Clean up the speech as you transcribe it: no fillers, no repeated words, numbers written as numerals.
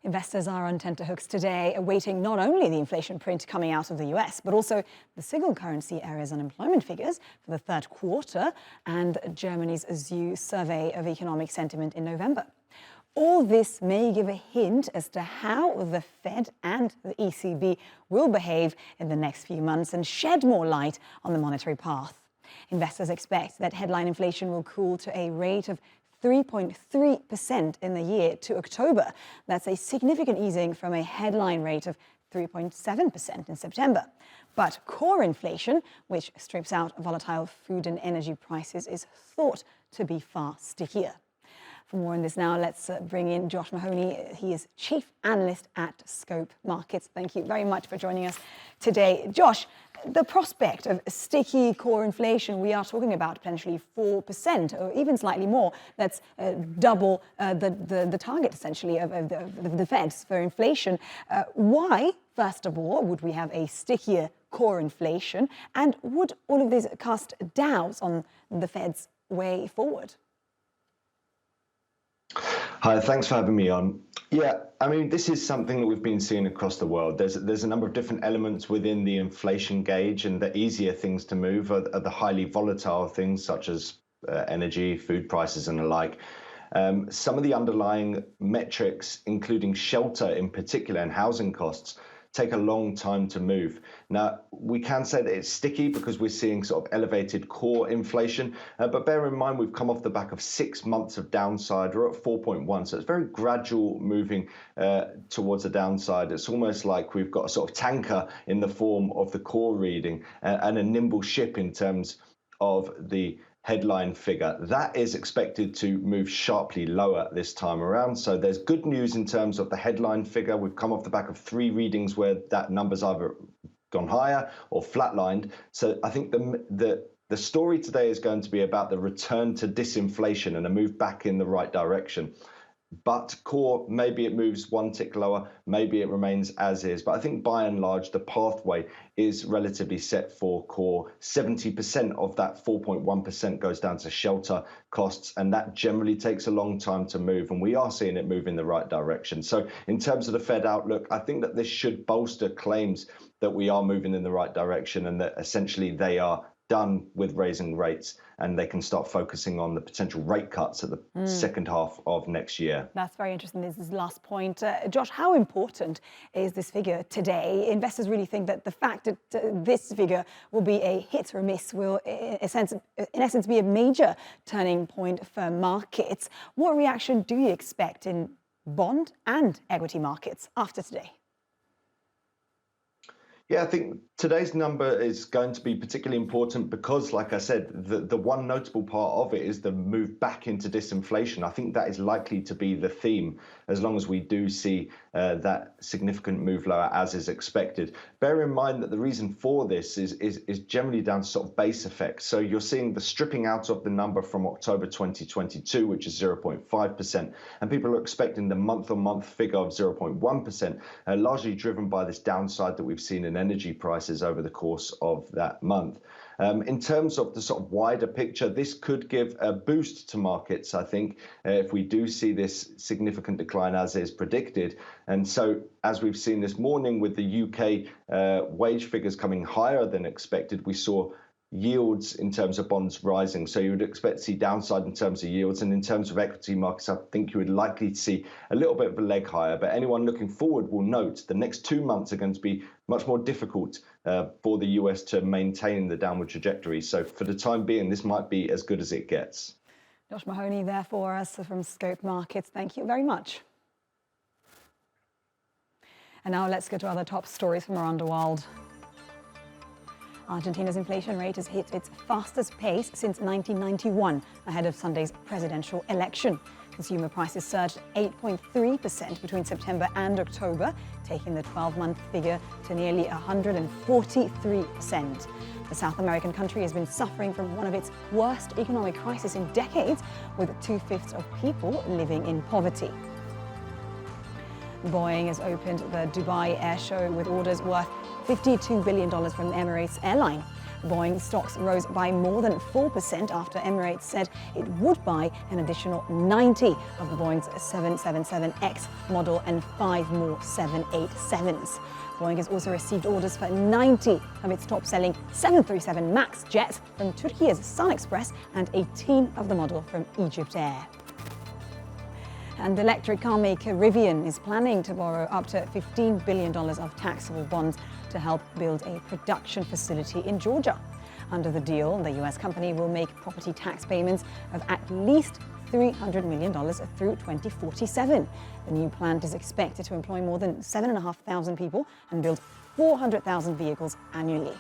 Investors are on tenterhooks today, awaiting not only the inflation print coming out of the US, but also the single currency area's unemployment figures for the third quarter and Germany's ZEW survey of economic sentiment in November. All this may give a hint as to how the Fed and the ECB will behave in the next few months and shed more light on the monetary path. Investors expect that headline inflation will cool to a rate of 3.3% in the year to October. That's a significant easing from a headline rate of 3.7% in September. But core inflation, which strips out volatile food and energy prices, is thought to be far stickier. For more on this now, let's bring in Josh Mahoney. He is Chief Analyst at Scope Markets. Thank you very much for joining us today. Josh, the prospect of sticky core inflation, we are talking about potentially 4% or even slightly more. That's double the target, essentially, of the Fed's for inflation. Why, first of all, would we have a stickier core inflation? And would all of this cast doubts on the Fed's way forward? Hi, thanks for having me on. Yeah, I mean, this is something that we've been seeing across the world. There's a number of different elements within the inflation gauge, and the easier things to move are the highly volatile things such as energy, food prices and the like. Some of the underlying metrics, including shelter in particular and housing costs, take a long time to move. Now, we can say that it's sticky because we're seeing sort of elevated core inflation, but bear in mind we've come off the back of 6 months of downside. We're at 4.1, so it's very gradual moving towards the downside. It's almost like we've got a sort of tanker in the form of the core reading and a nimble ship in terms of the headline figure. That is expected to move sharply lower this time around. So there's good news in terms of the headline figure. We've come off the back of 3 readings where that number's either gone higher or flatlined. So I think the story today is going to be about the return to disinflation and a move back in the right direction. But core, maybe it moves 1 tick lower, maybe it remains as is. But I think by and large, the pathway is relatively set for core. 70% of that 4.1% goes down to shelter costs, and that generally takes a long time to move. And we are seeing it move in the right direction. So in terms of the Fed outlook, I think that this should bolster claims that we are moving in the right direction and that essentially they are done with raising rates and they can start focusing on the potential rate cuts at the second half of next year. That's very interesting. This is the last point. Josh, how important is this figure today? Investors really think that the fact that this figure will be a hit or a miss will, in essence, be a major turning point for markets. What reaction do you expect in bond and equity markets after today? Yeah, I think today's number is going to be particularly important because, like I said, the one notable part of it is the move back into disinflation. I think that is likely to be the theme as long as we do see that significant move lower as is expected. Bear in mind that the reason for this is generally down to sort of base effects. So you're seeing the stripping out of the number from October 2022, which is 0.5%, and people are expecting the month-on-month figure of 0.1%, largely driven by this downside that we've seen in energy prices over the course of that month. In terms of the sort of wider picture, this could give a boost to markets, I think, if we do see this significant decline as is predicted. And so, as we've seen this morning with the UK wage figures coming higher than expected, we saw yields in terms of bonds rising. So you would expect to see downside in terms of yields, and in terms of equity markets, I think you would likely see a little bit of a leg higher. But anyone looking forward will note the next 2 months are going to be much more difficult for the US to maintain the downward trajectory. So for the time being, this might be as good as it gets. Josh Mahoney there for us from Scope Markets. Thank you very much. And now let's go to other top stories from around the world. Argentina's inflation rate has hit its fastest pace since 1991, ahead of Sunday's presidential election. Consumer prices surged 8.3% between September and October, taking the 12-month figure to nearly 143%. The South American country has been suffering from one of its worst economic crises in decades, with 2/5 of people living in poverty. Boeing has opened the Dubai Air Show with orders worth $52 billion from Emirates Airline. Boeing stocks rose by more than 4% after Emirates said it would buy an additional 90 of the Boeing's 777X model and 5 more 787s. Boeing has also received orders for 90 of its top-selling 737 MAX jets from Turkey's Sun Express and 18 of the model from Egypt Air. And electric car maker Rivian is planning to borrow up to $15 billion of taxable bonds to help build a production facility in Georgia. Under the deal, the US company will make property tax payments of at least $300 million through 2047. The new plant is expected to employ more than 7,500 people and build 400,000 vehicles annually.